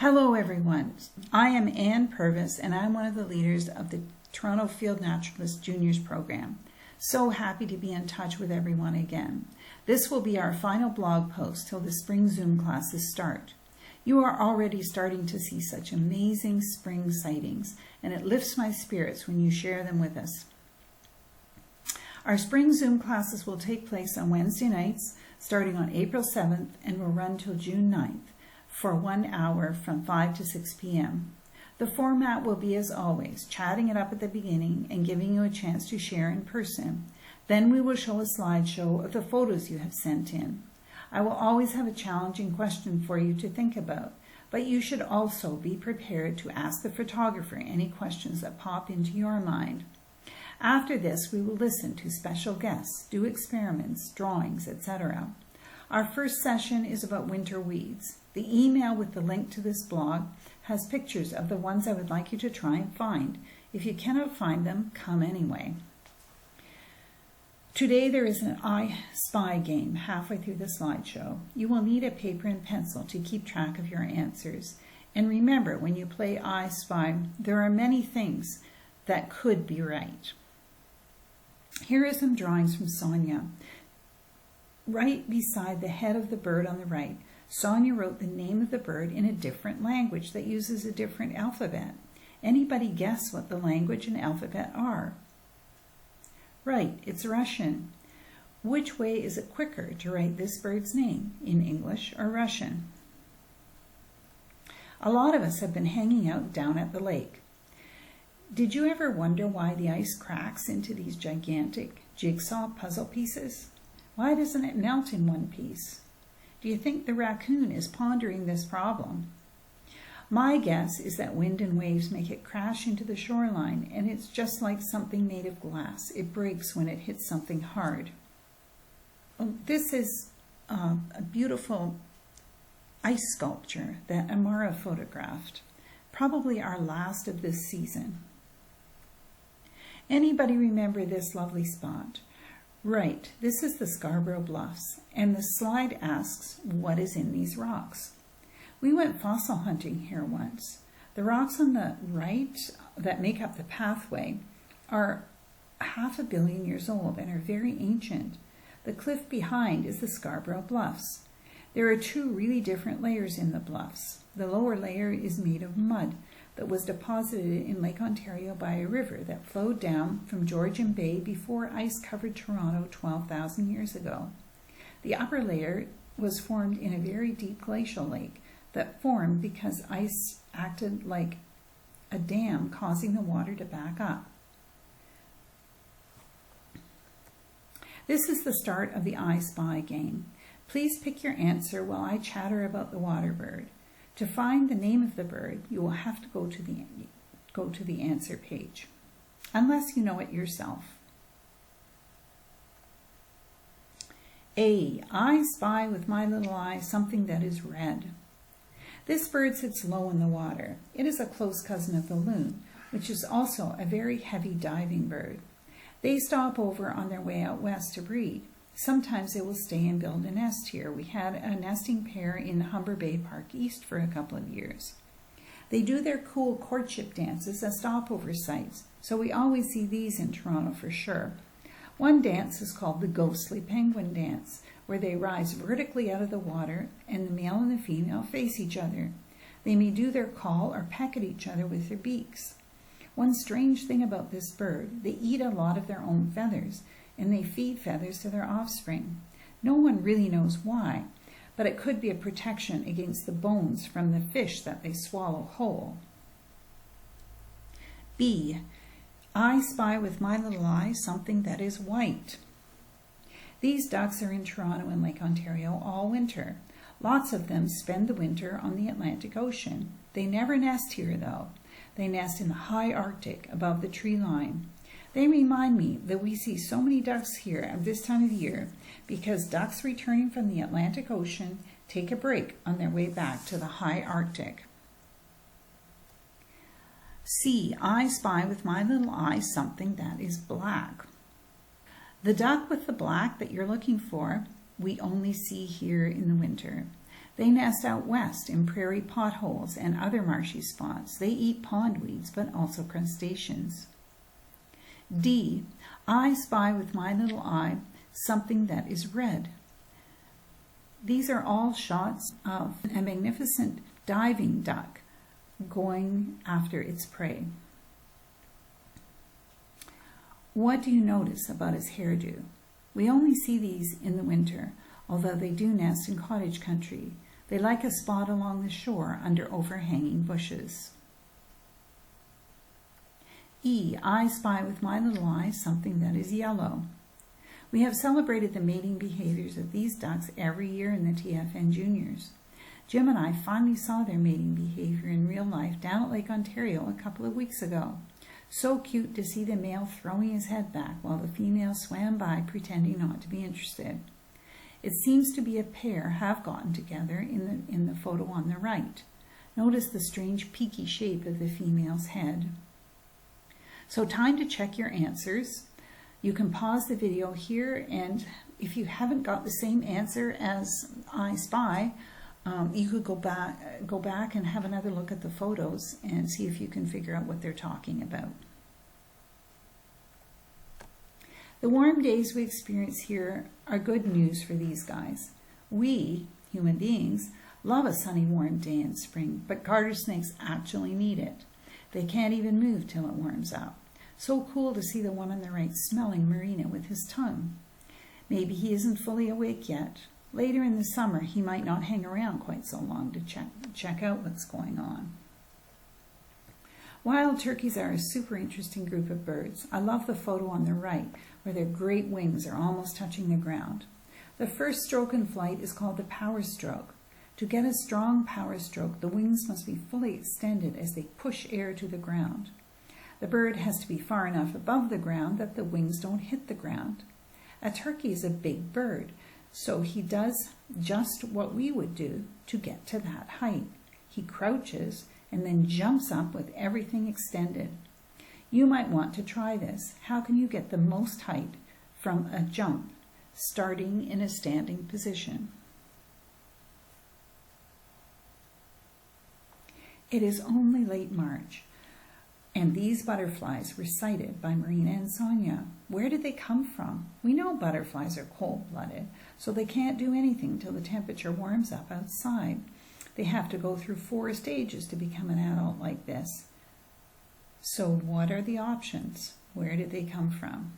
Hello everyone, I am Ann Purvis and I'm one of the leaders of the Toronto Field Naturalist Juniors program. So happy to be in touch with everyone again. This will be our final blog post till the spring Zoom classes start. You are already starting to see such amazing spring sightings, and it lifts my spirits when you share them with us. Our spring Zoom classes will take place on Wednesday nights starting on April 7th and will run till June 9th. For 1 hour from 5 to 6 p.m. The format will be as always, chatting it up at the beginning and giving you a chance to share in person. Then we will show a slideshow of the photos you have sent in. I will always have a challenging question for you to think about, but you should also be prepared to ask the photographer any questions that pop into your mind. After this, we will listen to special guests, do experiments, drawings, etc. Our first session is about winter weeds. The email with the link to this blog has pictures of the ones I would like you to try and find. If you cannot find them, come anyway. Today there is an I Spy game halfway through the slideshow. You will need a paper and pencil to keep track of your answers. And remember, when you play I Spy, there are many things that could be right. Here are some drawings from Sonia. Right beside the head of the bird on the right, Sonia wrote the name of the bird in a different language that uses a different alphabet. Anybody guess what the language and alphabet are? Right, it's Russian. Which way is it quicker to write this bird's name, in English or Russian? A lot of us have been hanging out down at the lake. Did you ever wonder why the ice cracks into these gigantic jigsaw puzzle pieces? Why doesn't it melt in one piece? Do you think the raccoon is pondering this problem? My guess is that wind and waves make it crash into the shoreline, and it's just like something made of glass. It breaks when it hits something hard. This is a beautiful ice sculpture that Amara photographed, probably our last of this season. Anybody remember this lovely spot? Right, this is the Scarborough Bluffs, and the slide asks, what is in these rocks? We went fossil hunting here once. The rocks on the right that make up the pathway are 500 million years old and are very ancient. The cliff behind is the Scarborough Bluffs. There are two really different layers in the bluffs. The lower layer is made of mud that was deposited in Lake Ontario by a river that flowed down from Georgian Bay before ice covered Toronto 12,000 years ago. The upper layer was formed in a very deep glacial lake that formed because ice acted like a dam, causing the water to back up. This is the start of the I Spy game. Please pick your answer while I chatter about the water bird. To find the name of the bird, you will have to go to the answer page, unless you know it yourself. A. I spy with my little eye something that is red. This bird sits low in the water. It is a close cousin of the loon, which is also a very heavy diving bird. They stop over on their way out west to breed. Sometimes they will stay and build a nest here. We had a nesting pair in Humber Bay Park East for a couple of years. They do their cool courtship dances at stopover sites, so we always see these in Toronto for sure. One dance is called the ghostly penguin dance, where they rise vertically out of the water and the male and the female face each other. They may do their call or peck at each other with their beaks. One strange thing about this bird, they eat a lot of their own feathers, and they feed feathers to their offspring. No one really knows why, but it could be a protection against the bones from the fish that they swallow whole. B. I spy with my little eye something that is white. These ducks are in Toronto and Lake Ontario all winter. Lots of them spend the winter on the Atlantic Ocean. They never nest here though. They nest in the high Arctic above the tree line. They remind me that we see so many ducks here at this time of year because ducks returning from the Atlantic Ocean take a break on their way back to the high Arctic. C. I spy with my little eye something that is black. The duck with the black that you're looking for, we only see here in the winter. They nest out west in prairie potholes and other marshy spots. They eat pondweeds, but also crustaceans. D. I spy with my little eye something that is red. These are all shots of a magnificent diving duck going after its prey. What do you notice about its hairdo? We only see these in the winter, although they do nest in cottage country. They like a spot along the shore under overhanging bushes. E. I spy with my little eye something that is yellow. We have celebrated the mating behaviors of these ducks every year in the TFN Juniors. Jim and I finally saw their mating behavior in real life down at Lake Ontario a couple of weeks ago. So cute to see the male throwing his head back while the female swam by pretending not to be interested. It seems to be a pair have gotten together in the photo on the right. Notice the strange peaky shape of the female's head. So time to check your answers. You can pause the video here, and if you haven't got the same answer as I spy, you could go back and have another look at the photos and see if you can figure out what they're talking about. The warm days we experience here are good news for these guys. We, human beings, love a sunny warm day in spring, but garter snakes actually need it. They can't even move till it warms up. So cool to see the one on the right smelling Marina with his tongue. Maybe he isn't fully awake yet. Later in the summer, he might not hang around quite so long to check out what's going on. Wild turkeys are a super interesting group of birds. I love the photo on the right, where their great wings are almost touching the ground. The first stroke in flight is called the power stroke. To get a strong power stroke, the wings must be fully extended as they push air to the ground. The bird has to be far enough above the ground that the wings don't hit the ground. A turkey is a big bird, so he does just what we would do to get to that height. He crouches and then jumps up with everything extended. You might want to try this. How can you get the most height from a jump, starting in a standing position? It is only late March, and these butterflies were sighted by Marina and Sonia. Where did they come from? We know butterflies are cold-blooded, so they can't do anything till the temperature warms up outside. They have to go through 4 stages to become an adult like this. So what are the options? Where did they come from?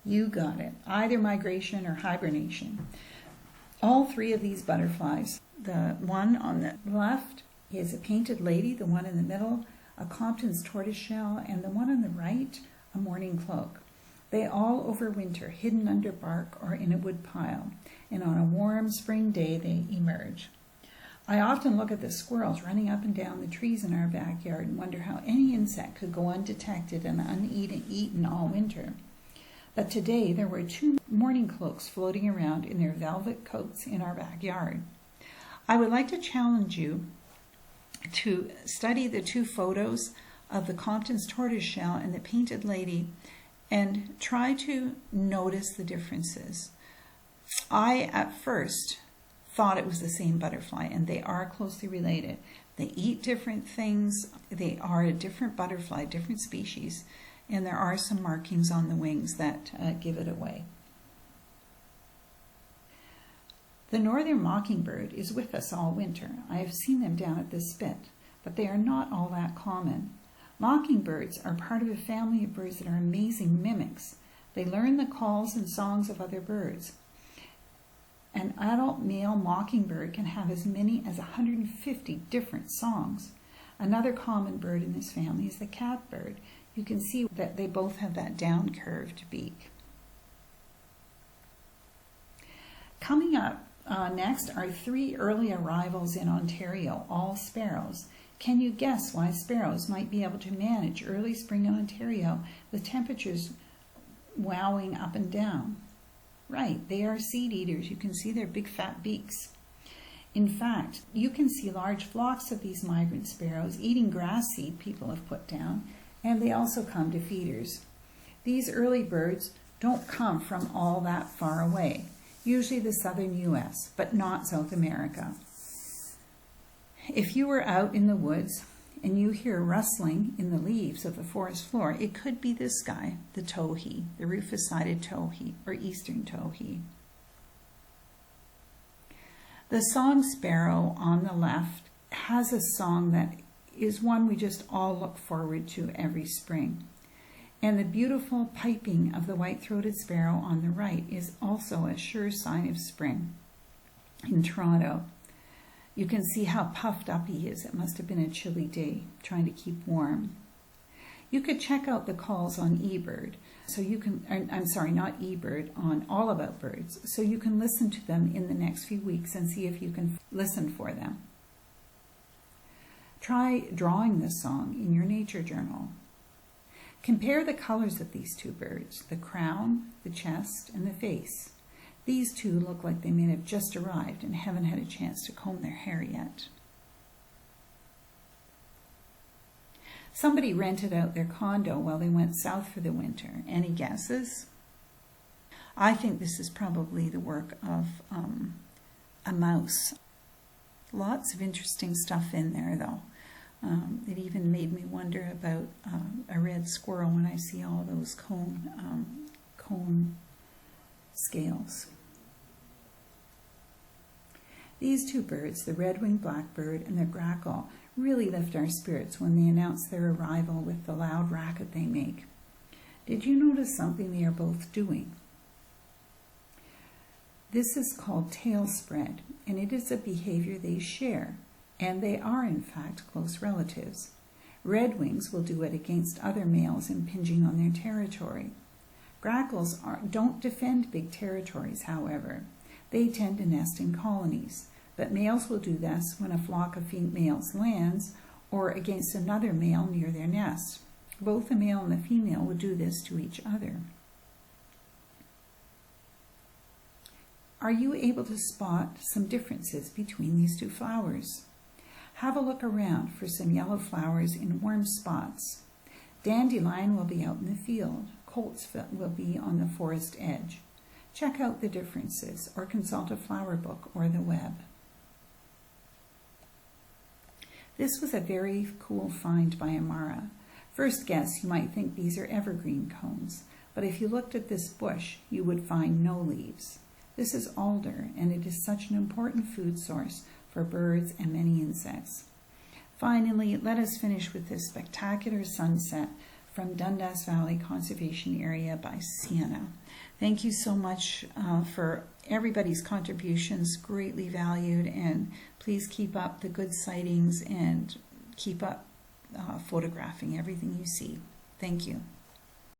You got it. Either migration or hibernation. All 3 of these butterflies, the one on the left is a painted lady, the one in the middle, a Compten's tortoiseshell, and the one on the right, a mourning cloak. They all overwinter, hidden under bark or in a wood pile, and on a warm spring day they emerge. I often look at the squirrels running up and down the trees in our backyard and wonder how any insect could go undetected and uneaten all winter. But today there were 2 mourning cloaks floating around in their velvet coats in our backyard. I would like to challenge you to study the 2 photos of the Compten's tortoiseshell and the painted lady and try to notice the differences. I, at first, thought it was the same butterfly, and they are closely related. They eat different things. They are a different butterfly, different species, and there are some markings on the wings that give it away. The northern mockingbird is with us all winter. I have seen them down at the spit, but they are not all that common. Mockingbirds are part of a family of birds that are amazing mimics. They learn the calls and songs of other birds. An adult male mockingbird can have as many as 150 different songs. Another common bird in this family is the catbird. You can see that they both have that down-curved beak. Coming up next are 3 early arrivals in Ontario, all sparrows. Can you guess why sparrows might be able to manage early spring in Ontario with temperatures wowing up and down? Right, they are seed eaters. You can see their big fat beaks. In fact, you can see large flocks of these migrant sparrows eating grass seed people have put down, and they also come to feeders. These early birds don't come from all that far away. usually the southern U.S., but not South America. If you were out in the woods and you hear rustling in the leaves of the forest floor, it could be this guy, the towhee, the rufous-sided towhee, or eastern towhee. The song sparrow on the left has a song that is one we just all look forward to every spring. And the beautiful piping of the white-throated sparrow on the right is also a sure sign of spring. In Toronto, you can see how puffed up he is. It must have been a chilly day, trying to keep warm. You could check out the calls on eBird, so you can, not eBird, on All About Birds, so you can listen to them in the next few weeks and see if you can listen for them. Try drawing this song in your nature journal. Compare the colors of these two birds, the crown, the chest, and the face. These two look like they may have just arrived and haven't had a chance to comb their hair yet. Somebody rented out their condo while they went south for the winter. Any guesses? I think this is probably the work of a mouse. Lots of interesting stuff in there, though. It even made me wonder about a red squirrel when I see all those cone scales. These two birds, the red-winged blackbird and the grackle, really lift our spirits when they announce their arrival with the loud racket they make. Did you notice something they are both doing? This is called tail spread, and it is a behavior they share, and they are in fact close relatives. Redwings will do it against other males impinging on their territory. Grackles don't defend big territories, however. They tend to nest in colonies, but males will do this when a flock of females lands or against another male near their nest. Both the male and the female will do this to each other. Are you able to spot some differences between these two flowers? Have a look around for some yellow flowers in warm spots. Dandelion will be out in the field. Coltsfoot will be on the forest edge. Check out the differences or consult a flower book or the web. This was a very cool find by Amara. First guess, you might think these are evergreen cones, but if you looked at this bush, you would find no leaves. This is alder, and it is such an important food source for birds and many insects. Finally, let us finish with this spectacular sunset from Dundas Valley Conservation Area by Sienna. Thank you so much for everybody's contributions, greatly valued, and please keep up the good sightings and keep up photographing everything you see. Thank you.